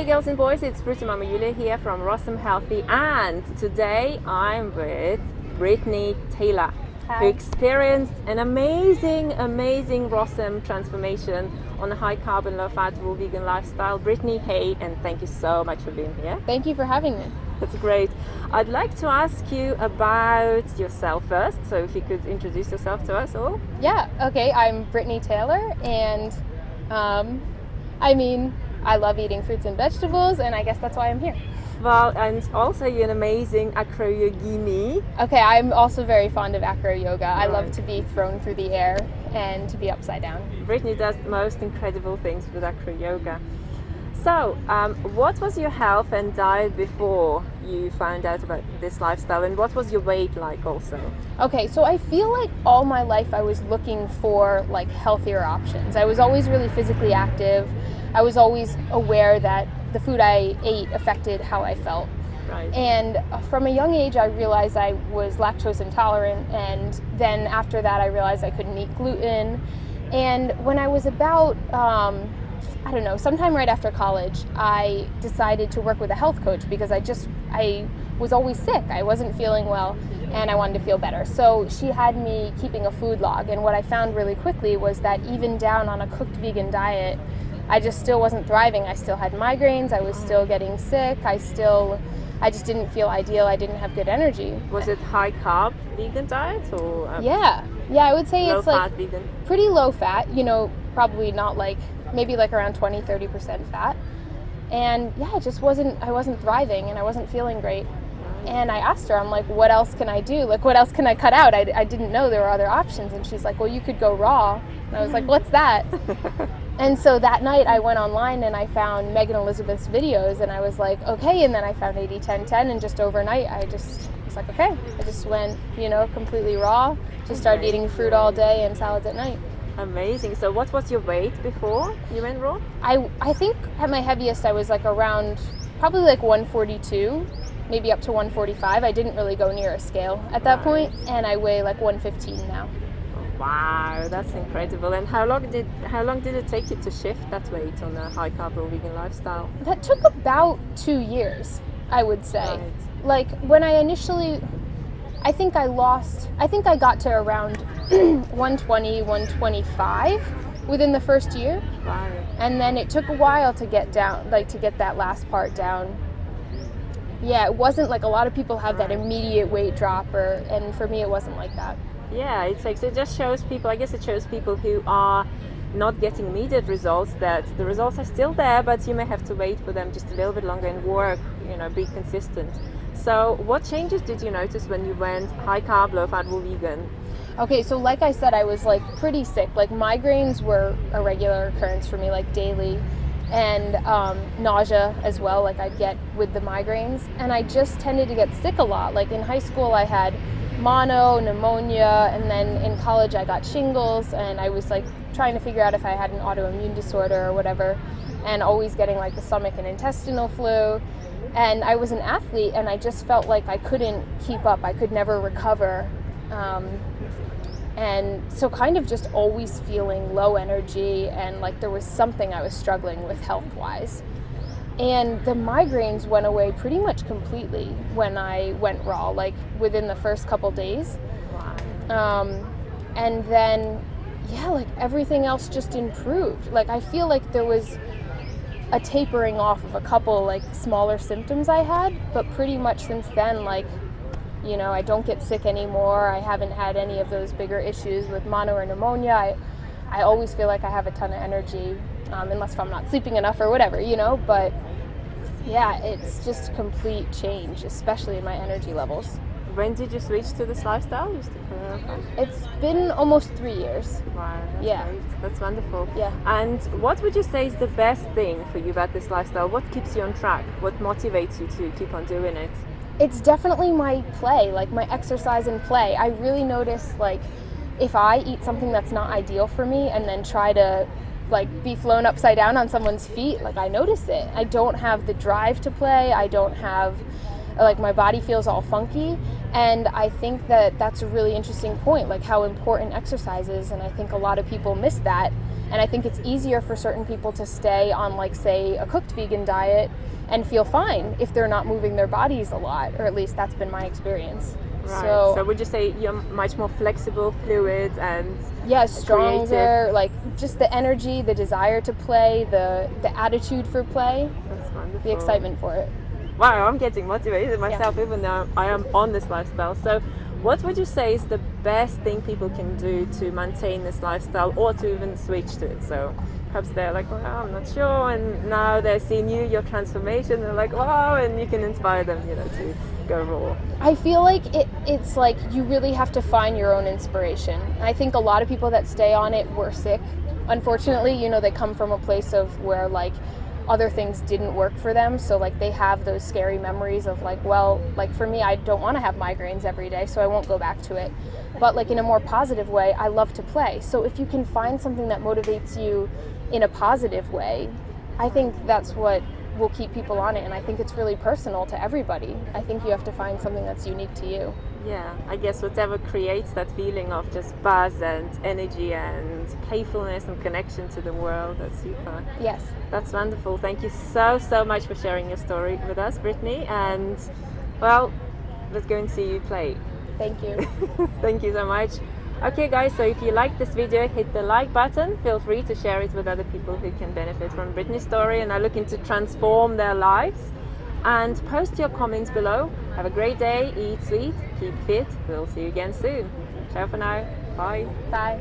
Hey girls and boys, it's Fruity Mama Yulia here from Rossum Healthy, and today I'm with Brittany Taylor. Hi. Who experienced an amazing Rossum transformation on a high carb and low fat raw vegan lifestyle. Brittany, hey, and thank you so much for being here. Thank you for having me. That's great. I'd like to ask you about yourself first, so if you could introduce yourself to us all. Yeah, okay, I'm Brittany Taylor, and I love eating fruits and vegetables, and I guess that's why I'm here. Well, and also you're an amazing acro yogini. Okay, I'm also very fond of acro yoga. I Right. love to be thrown through the air and to be upside down. Brittany does the most incredible things with acro yoga. So, what was your health and diet before you found out about this lifestyle, and what was your weight like also? Okay, so I feel like all my life I was looking for like healthier options. I was always really physically active. I was always aware that the food I ate affected how I felt. Right. And from a young age, I realized I was lactose intolerant, and then after that, I realized I couldn't eat gluten. And when I was about, sometime right after college, I decided to work with a health coach because I was always sick. I wasn't feeling well, and I wanted to feel better. So she had me keeping a food log, and what I found really quickly was that even down on a cooked vegan diet, I just still wasn't thriving. I still had migraines. I was still getting sick. I just didn't feel ideal. I didn't have good energy. Was it high carb vegan diet or Yeah, I would say low it's fat like vegan? pretty low fat, probably not maybe around 20-30% fat. And yeah, I wasn't thriving, and I wasn't feeling great. And I asked her, I'm like, what else can I do? Like, what else can I cut out? I didn't know there were other options. And she's like, well, you could go raw. And I was like, what's that? And so that night I went online and I found Megan Elizabeth's videos, and I was like, okay. And then I found 80-10-10, and just overnight I was like, okay. I just went, completely raw. Just started eating fruit all day and salads at night. Amazing. So what was your weight before you went raw? I think at my heaviest I was around probably 142, maybe up to 145. I didn't really go near a scale at that point, and I weigh 115 now. Wow, that's incredible. And how long did it take you to shift that weight on a high carb raw vegan lifestyle? That took about 2 years, I would say. Right. When I initially, I think I got to around 120, 125 within the first year. Wow. And then it took a while to get down, to get that last part down. Yeah, it wasn't a lot of people have that immediate weight drop, and for me it wasn't like that. Yeah, it just shows people, I guess it shows people who are not getting immediate results that the results are still there, but you may have to wait for them just a little bit longer and work, be consistent. So what changes did you notice when you went high carb, low fat, raw vegan? Okay, so like I said, I was pretty sick. Migraines were a regular occurrence for me, daily, and nausea as well, I'd get with the migraines. And I just tended to get sick a lot. In high school I had mono, pneumonia, and then in college I got shingles, and I was trying to figure out if I had an autoimmune disorder or whatever, and always getting the stomach and intestinal flu. And I was an athlete, and I just felt like I couldn't keep up. I could never recover. And so kind of just always feeling low energy, and there was something I was struggling with health-wise. And the migraines went away pretty much completely when I went raw, within the first couple days. Wow. And then, everything else just improved. I feel like there was a tapering off of a couple, smaller symptoms I had, but pretty much since then, I don't get sick anymore. I haven't had any of those bigger issues with mono or pneumonia. I always feel like I have a ton of energy, unless if I'm not sleeping enough or whatever, but yeah, it's just a complete change, especially in my energy levels. When did you switch to this lifestyle? Just to clarify. It's been almost 3 years. Wow, that's Yeah. great. That's wonderful. Yeah. And what would you say is the best thing for you about this lifestyle? What keeps you on track? What motivates you to keep on doing it? It's definitely my play, my exercise and play. I really notice, if I eat something that's not ideal for me and then try to, be flown upside down on someone's feet, I notice it. I don't have the drive to play. I don't have or like my body feels all funky. And I think that that's a really interesting point, like how important exercise is. And I think a lot of people miss that. And I think it's easier for certain people to stay on, like, say, a cooked vegan diet and feel fine if they're not moving their bodies a lot, or at least that's been my experience. Right. So would you say you're much more flexible, fluid, and yeah, stronger, creative? like just the energy, the desire to play, the attitude for play, That's wonderful. the excitement for it. Wow, I'm getting motivated myself, even though I am on this lifestyle. So what would you say is the best thing people can do to maintain this lifestyle, or to even switch to it? So perhaps they're like, well, I'm not sure, and now they're seeing your transformation, they're like, wow, and you can inspire them, to go raw. I feel like it's like you really have to find your own inspiration. I think a lot of people that stay on it were sick. Unfortunately, they come from a place of where like other things didn't work for them, so like they have those scary memories of like, well, like for me, I don't want to have migraines every day, so I won't go back to it. But like in a more positive way, I love to play. So if you can find something that motivates you in a positive way, I think that's what will keep people on it. And I think it's really personal to everybody. I think you have to find something that's unique to you. Yeah, I guess whatever creates that feeling of just buzz and energy and playfulness and connection to the world, that's super. Yes. That's wonderful. Thank you so much for sharing your story with us, Brittany. And well, let's go and see you play. Thank you. Thank you so much. Okay guys, so if you like this video, hit the like button. Feel free to share it with other people who can benefit from Brittany's story and are looking to transform their lives. And post your comments below. Have a great day, eat sweet, keep fit. We'll see you again soon. Ciao for now. Bye. Bye.